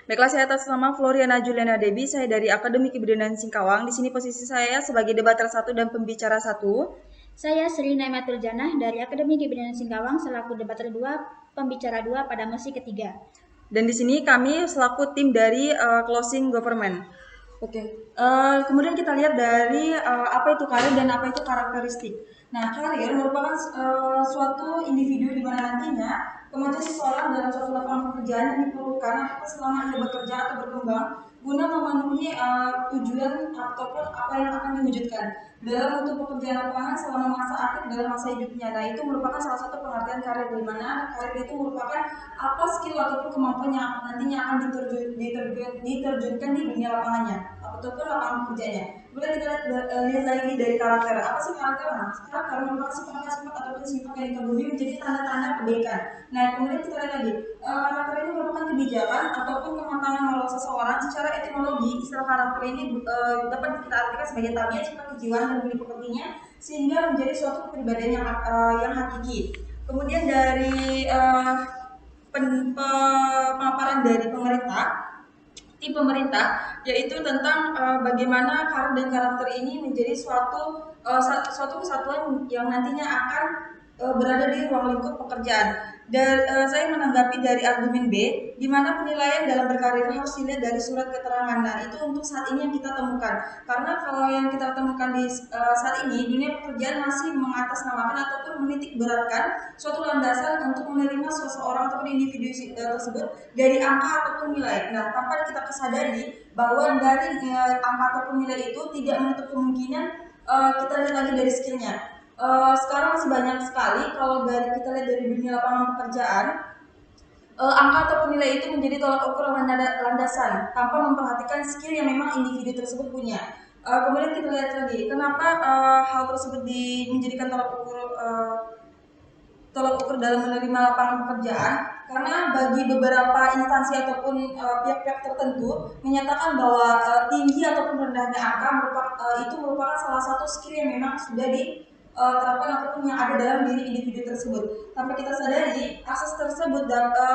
Baiklah, saya atas nama Floriana Juliana Debi, saya dari Akademi Kebidanan Singkawang. Di sini posisi saya sebagai debater 1 dan pembicara 1. Saya Sri Naimatul Janah dari Akademi Kebidanan Singkawang selaku debater 2, pembicara 2 pada mosi ketiga. Dan di sini kami selaku tim dari Closing Government. Oke, kemudian kita lihat dari apa itu karir dan apa itu karakteristik. Nah, karir merupakan suatu individu di mana nantinya kemajuan seseorang dalam suatu lapangan pekerjaan yang diperlukan selama ia bekerja atau berkembang guna memenuhi tujuan ataupun apa yang akan diwujudkan dalam untuk pekerjaan lapangan selama masa aktif dalam masa hidupnya. Nah, itu merupakan salah satu pengertian karir, di mana karir itu merupakan apa skill ataupun kemampuan yang nantinya akan diterjunkan di dunia lapangannya ataupun lapangan kerjanya. Kemudian kita lihat lagi dari karakter. Apa sih karakter? Nah, karakter merupakan sifat-sifat ataupun sifat yang dikagumi menjadi tanda-tanda kebaikan. Nah, kemudian kita lihat lagi, karakter ini merupakan kebijakan ataupun kematangan moral seseorang. Secara etimologi, istilah karakter ini dapat kita artikan sebagai tabiat, sifat kejiwaan dan budi pekertinya sehingga menjadi suatu kepribadian yang hakiki. Kemudian dari pemaparan dari pemerintah, tim pemerintah, yaitu tentang bagaimana karir dan karakter ini menjadi suatu kesatuan yang nantinya akan berada di ruang lingkup pekerjaan. Dan saya menanggapi dari argumen B, di mana penilaian dalam berkarir harus dilihat dari surat keterangan. Nah, itu untuk saat ini yang kita temukan. Karena kalau yang kita temukan di saat ini, dunia pekerjaan masih mengatasnamakan ataupun menitik beratkan suatu landasan untuk menerima seseorang ataupun individu tersebut dari angka ataupun nilai. Nah, tanpa kita kesadari bahwa dari angka ataupun nilai itu tidak menutup kemungkinan kita lihat lagi dari skillnya. Sekarang masih banyak sekali kalau dari kita lihat dari dunia lapangan pekerjaan, angka ataupun nilai itu menjadi tolak ukur landasan tanpa memperhatikan skill yang memang individu tersebut punya. Kemudian kita lihat lagi, kenapa hal tersebut menjadikan tolak ukur dalam menerima lapangan pekerjaan, karena bagi beberapa instansi ataupun pihak-pihak tertentu menyatakan bahwa tinggi ataupun rendahnya angka itu merupakan salah satu skill yang memang sudah diterapkan ataupun yang ada dalam diri individu tersebut. Tanpa kita sadari, akses tersebut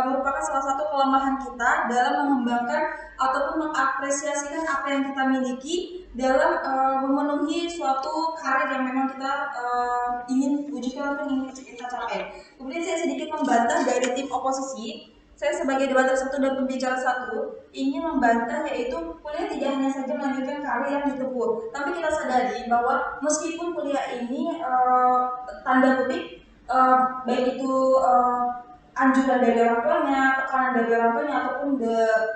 merupakan salah satu kelemahan kita dalam mengembangkan ataupun mengapresiasikan apa yang kita miliki dalam memenuhi suatu karir yang memang kita ingin wujudkan atau ingin kita capai. Kemudian saya sedikit membantah dari tim oposisi. Saya sebagai debater 1 dan pembicara 1 ingin membantah, yaitu kuliah tidak hanya saja melanjutkan karir yang ditempuh, tapi kita sadari bahwa meskipun kuliah ini tanda kutip baik itu anjuran dari orang tuanya, tekanan dari orang tuanya, ataupun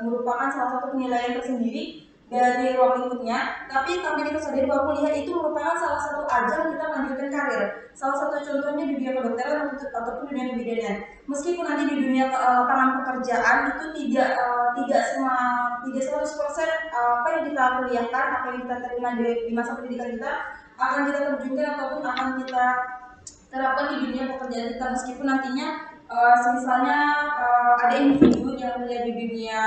merupakan salah satu penilaian tersendiri dari ruang lingkupnya, tapi kita sadari bahwa kuliah itu merupakan salah satu ajang kita melanjutkan karir. Salah satu contohnya di dunia kedokteran ataupun dunia kebidanan. Meskipun nanti di dunia lapangan pekerjaan itu tidak 100% apa yang kita kuliahkan, apa yang kita terima di masa pendidikan kita akan kita terjunkan ataupun akan kita terapkan di dunia pekerjaan kita, meskipun nantinya misalnya ada individu yang melihat di dunia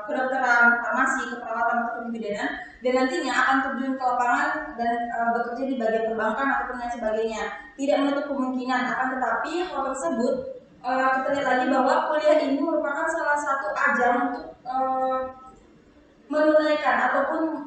kedokteran, farmasi, keperawatan ataupun kebidanan, dan nantinya akan terjun ke lapangan dan bekerja di bagian perbankan ataupun lain sebagainya. Tidak menutup kemungkinan, akan tetapi hal tersebut kita lihat lagi bahwa kuliah ini merupakan salah satu ajang untuk menunaikan ataupun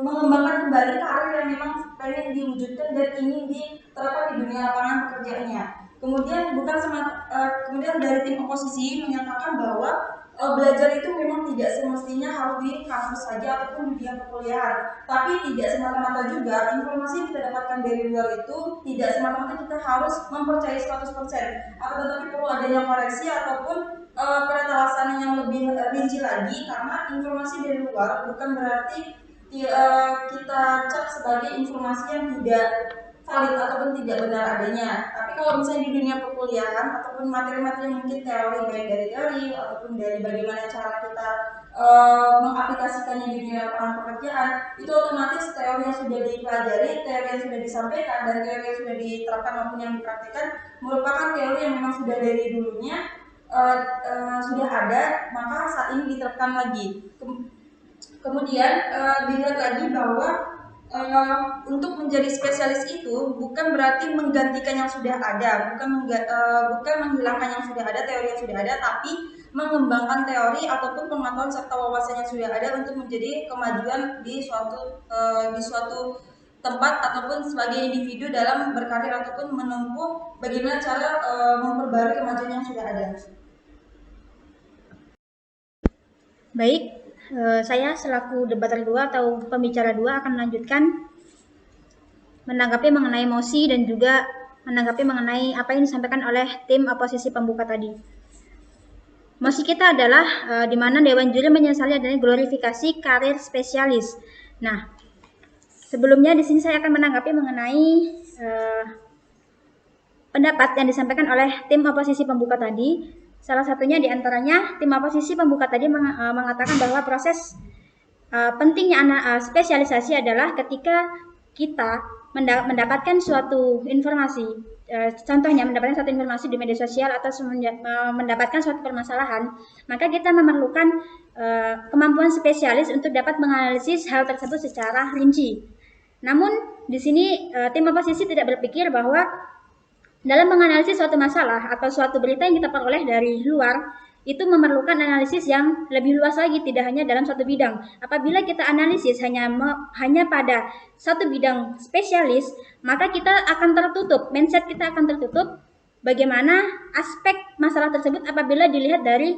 mengembangkan kembali karir yang memang pengen diwujudkan dan ingin diterapkan di dunia lapangan pekerjaannya. Kemudian dari tim oposisi menyatakan bahwa belajar itu memang tidak semestinya harus di kampus saja ataupun di dunia perkuliahan, tapi tidak semata-mata juga informasi yang kita dapatkan dari luar itu tidak semata-mata kita harus mempercayai 100%, akan tetapi perlu adanya koreksi ataupun penata laksanaan yang lebih rinci lagi, karena informasi dari luar bukan berarti kita cap sebagai informasi yang tidak valid ataupun tidak benar adanya. Tapi kalau misalnya di dunia perkuliahan ataupun materi-materi yang mungkin teori, baik dari teori ataupun dari bagaimana cara kita mengaplikasikannya di dunia lapangan pekerjaan, itu otomatis teori yang sudah dipelajari, teori yang sudah disampaikan, dan teori yang sudah diterapkan maupun yang dipraktikkan merupakan teori yang memang sudah dari dulunya sudah ada, maka saat ini diterapkan lagi. Kemudian dilihat lagi bahwa untuk menjadi spesialis itu bukan berarti menggantikan yang sudah ada, bukan menghilangkan yang sudah ada, teori yang sudah ada, tapi mengembangkan teori ataupun pengetahuan serta wawasan yang sudah ada untuk menjadi kemajuan di suatu tempat ataupun sebagai individu dalam berkarir ataupun menempuh bagaimana cara memperbarui kemajuan yang sudah ada. Baik, saya selaku debater 2 atau pembicara 2 akan melanjutkan menanggapi mengenai mosi dan juga menanggapi mengenai apa yang disampaikan oleh tim oposisi pembuka tadi. Mosi kita adalah di mana Dewan Juri menyesali adanya glorifikasi karir spesialis. Nah, sebelumnya di sini saya akan menanggapi mengenai pendapat yang disampaikan oleh tim oposisi pembuka tadi. Salah satunya diantaranya tim oposisi pembuka tadi mengatakan bahwa proses pentingnya spesialisasi adalah ketika kita mendapatkan suatu informasi, contohnya mendapatkan suatu informasi di media sosial atau mendapatkan suatu permasalahan, maka kita memerlukan kemampuan spesialis untuk dapat menganalisis hal tersebut secara rinci. Namun di sini tim oposisi tidak berpikir bahwa dalam menganalisis suatu masalah atau suatu berita yang kita peroleh dari luar, itu memerlukan analisis yang lebih luas lagi, tidak hanya dalam satu bidang. Apabila kita analisis hanya pada satu bidang spesialis, maka kita akan tertutup, mindset kita akan tertutup bagaimana aspek masalah tersebut apabila dilihat dari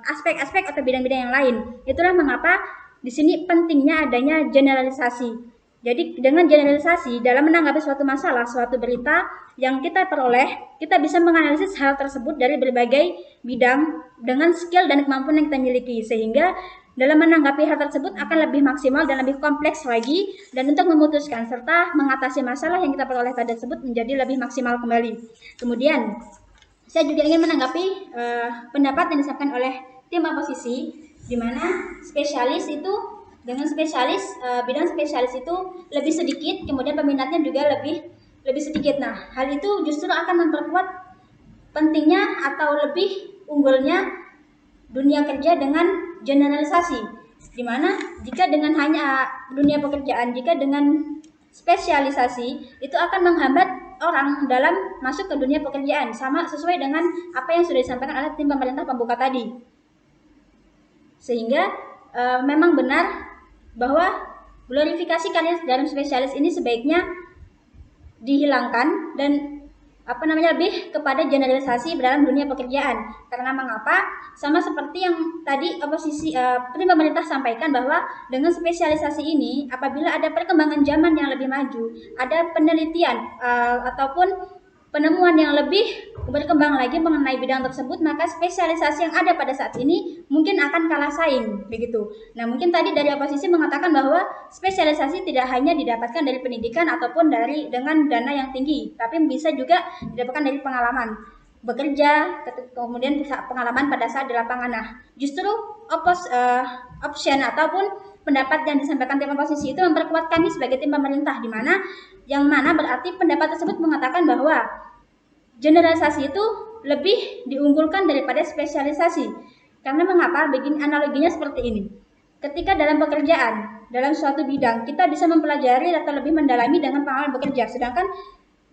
aspek-aspek atau bidang-bidang yang lain. Itulah mengapa di sini pentingnya adanya generalisasi. Jadi dengan generalisasi dalam menanggapi suatu masalah, suatu berita yang kita peroleh, kita bisa menganalisis hal tersebut dari berbagai bidang dengan skill dan kemampuan yang kita miliki, sehingga dalam menanggapi hal tersebut akan lebih maksimal dan lebih kompleks lagi, dan untuk memutuskan serta mengatasi masalah yang kita peroleh tersebut menjadi lebih maksimal kembali. Kemudian saya juga ingin menanggapi pendapat yang disampaikan oleh tim oposisi, di mana spesialis itu dengan spesialis, bidang spesialis itu lebih sedikit, kemudian peminatnya juga lebih sedikit. Nah, hal itu justru akan memperkuat pentingnya atau lebih unggulnya dunia kerja dengan generalisasi, di mana jika dengan hanya dunia pekerjaan, jika dengan spesialisasi itu akan menghambat orang dalam masuk ke dunia pekerjaan, sama sesuai dengan apa yang sudah disampaikan oleh tim pemerintah pembuka tadi. Sehingga memang benar bahwa glorifikasi karir dalam spesialis ini sebaiknya dihilangkan dan lebih kepada generalisasi dalam dunia pekerjaan. Karena mengapa? Sama seperti yang tadi oposisi tim pemerintah sampaikan, bahwa dengan spesialisasi ini apabila ada perkembangan zaman yang lebih maju, ada penelitian ataupun penemuan yang lebih berkembang lagi mengenai bidang tersebut, maka spesialisasi yang ada pada saat ini mungkin akan kalah saing, begitu. Nah, mungkin tadi dari oposisi mengatakan bahwa spesialisasi tidak hanya didapatkan dari pendidikan ataupun dengan dana yang tinggi, tapi bisa juga didapatkan dari pengalaman bekerja, kemudian pengalaman pada saat di lapangan. Nah, justru option ataupun pendapat yang disampaikan tim oposisi itu memperkuat kami sebagai tim pemerintah, yang mana berarti pendapat tersebut mengatakan bahwa generalisasi itu lebih diunggulkan daripada spesialisasi. Karena mengapa? Begini analoginya seperti ini. Ketika dalam pekerjaan, dalam suatu bidang, kita bisa mempelajari atau lebih mendalami dengan pengalaman bekerja. Sedangkan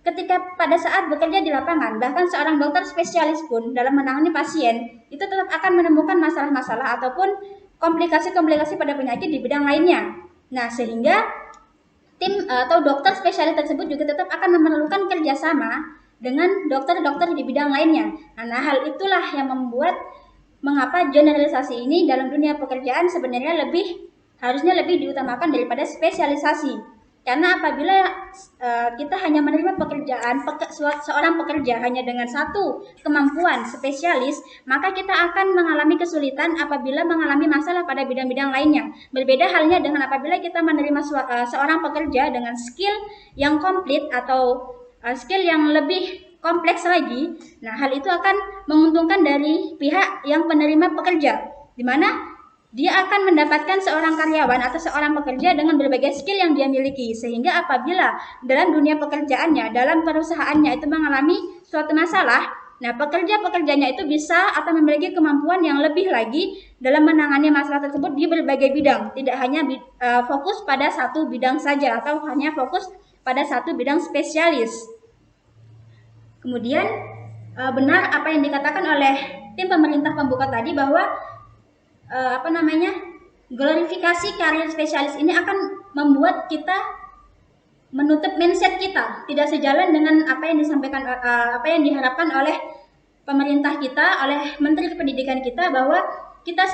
ketika pada saat bekerja di lapangan, bahkan seorang dokter spesialis pun dalam menangani pasien, itu tetap akan menemukan masalah-masalah ataupun komplikasi-komplikasi pada penyakit di bidang lainnya. Nah, sehingga tim atau dokter spesialis tersebut juga tetap akan memerlukan kerjasama dengan dokter-dokter di bidang lainnya. Nah, hal itulah yang membuat mengapa generalisasi ini dalam dunia pekerjaan sebenarnya harusnya lebih diutamakan daripada spesialisasi. Karena apabila kita hanya menerima seorang pekerja hanya dengan satu kemampuan spesialis, maka kita akan mengalami kesulitan apabila mengalami masalah pada bidang-bidang lainnya. Berbeda halnya dengan apabila kita menerima seorang pekerja dengan skill yang komplit atau skill yang lebih kompleks lagi. Nah, hal itu akan menguntungkan dari pihak yang penerima pekerja, di mana dia akan mendapatkan seorang karyawan atau seorang pekerja dengan berbagai skill yang dia miliki, sehingga apabila dalam dunia pekerjaannya, dalam perusahaannya itu mengalami suatu masalah, Nah, pekerja-pekerjanya itu bisa atau memiliki kemampuan yang lebih lagi dalam menangani masalah tersebut di berbagai bidang, tidak hanya fokus pada satu bidang saja atau hanya fokus pada satu bidang spesialis. Kemudian benar apa yang dikatakan oleh tim pemerintah pembuka tadi bahwa glorifikasi karir spesialis ini akan membuat kita menutup mindset kita, tidak sejalan dengan apa yang disampaikan, apa yang diharapkan oleh pemerintah kita, oleh Menteri Pendidikan kita, bahwa kita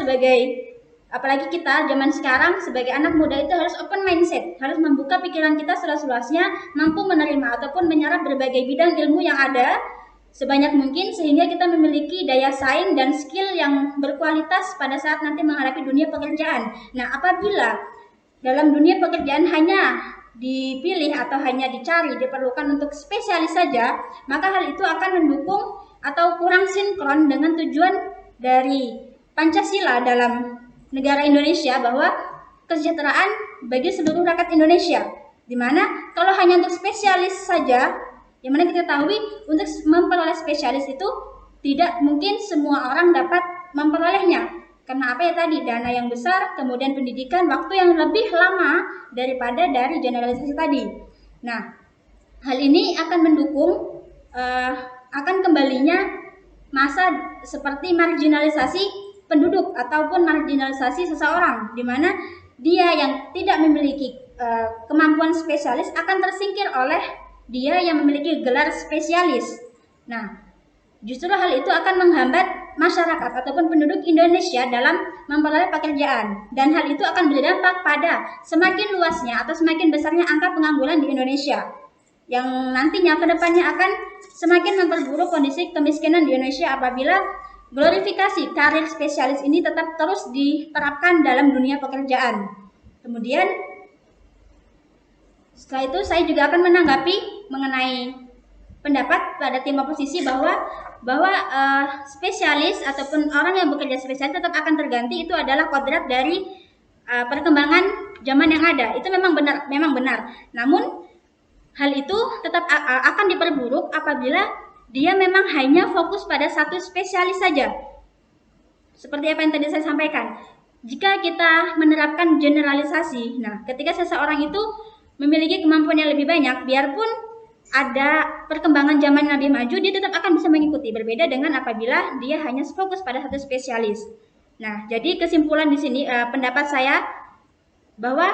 apalagi kita zaman sekarang sebagai anak muda itu harus open mindset, harus membuka pikiran kita seluas-luasnya, mampu menerima ataupun menyerap berbagai bidang ilmu yang ada sebanyak mungkin sehingga kita memiliki daya saing dan skill yang berkualitas pada saat nanti menghadapi dunia pekerjaan. Nah, apabila dalam dunia pekerjaan hanya dipilih atau hanya diperlukan untuk spesialis saja, maka hal itu akan mendukung atau kurang sinkron dengan tujuan dari Pancasila dalam negara Indonesia bahwa kesejahteraan bagi seluruh rakyat Indonesia, di mana kalau hanya untuk spesialis saja, yang mana kita ketahui untuk memperoleh spesialis itu tidak mungkin semua orang dapat memperolehnya. Karena apa ya tadi, dana yang besar, kemudian pendidikan, waktu yang lebih lama daripada dari generalisasi tadi. Nah, hal ini akan mendukung akan kembalinya masa seperti marginalisasi penduduk ataupun marginalisasi seseorang, di mana dia yang tidak memiliki kemampuan spesialis akan tersingkir oleh dia yang memiliki gelar spesialis. Nah, justru hal itu akan menghambat masyarakat ataupun penduduk Indonesia dalam memperoleh pekerjaan, dan hal itu akan berdampak pada semakin luasnya atau semakin besarnya angka pengangguran di Indonesia yang nantinya kedepannya akan semakin memperburuk kondisi kemiskinan di Indonesia apabila glorifikasi karir spesialis ini tetap terus diterapkan dalam dunia pekerjaan. Kemudian setelah itu saya juga akan menanggapi mengenai pendapat pada tim oposisi bahwa spesialis ataupun orang yang bekerja spesialis tetap akan terganti, itu adalah kodrat dari perkembangan zaman yang ada. Itu memang benar. Namun hal itu tetap akan diperburuk apabila dia memang hanya fokus pada satu spesialis saja. Seperti apa yang tadi saya sampaikan. Jika kita menerapkan generalisasi, nah ketika seseorang itu memiliki kemampuan yang lebih banyak, biarpun ada perkembangan zaman yang lebih maju, dia tetap akan bisa mengikuti. Berbeda dengan apabila dia hanya fokus pada satu spesialis. Nah, jadi kesimpulan di sini pendapat saya bahwa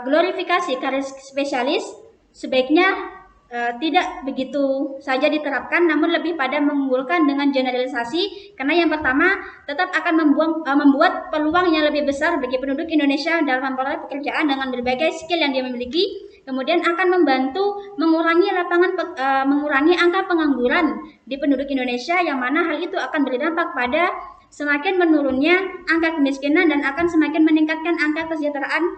glorifikasi karir spesialis sebaiknya tidak begitu saja diterapkan, namun lebih pada mengunggulkan dengan generalisasi, karena yang pertama tetap akan membuat peluang yang lebih besar bagi penduduk Indonesia dalam memperoleh pekerjaan dengan berbagai skill yang dia miliki, kemudian akan membantu mengurangi mengurangi angka pengangguran di penduduk Indonesia, yang mana hal itu akan berdampak pada semakin menurunnya angka kemiskinan dan akan semakin meningkatkan angka kesejahteraan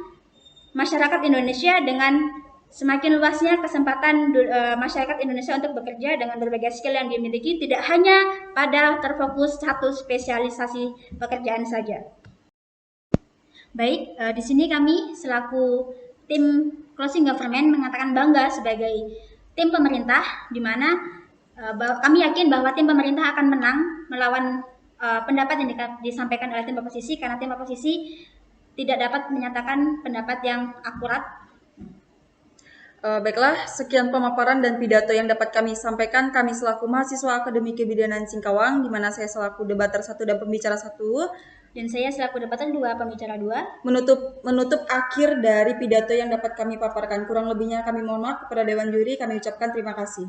masyarakat Indonesia dengan semakin luasnya kesempatan masyarakat Indonesia untuk bekerja dengan berbagai skill yang dimiliki, tidak hanya pada terfokus satu spesialisasi pekerjaan saja. Baik, di sini kami selaku tim Closing Government mengatakan bangga sebagai tim pemerintah, di mana kami yakin bahwa tim pemerintah akan menang melawan pendapat yang disampaikan oleh tim oposisi, karena tim oposisi tidak dapat menyatakan pendapat yang akurat. Baiklah, sekian pemaparan dan pidato yang dapat kami sampaikan. Kami selaku mahasiswa Akademi Kebidanan Singkawang, di mana saya selaku debater 1 dan pembicara 1, dan saya selaku debater 2, pembicara 2, menutup akhir dari pidato yang dapat kami paparkan. Kurang lebihnya kami mohon maaf. Kepada Dewan Juri kami ucapkan terima kasih.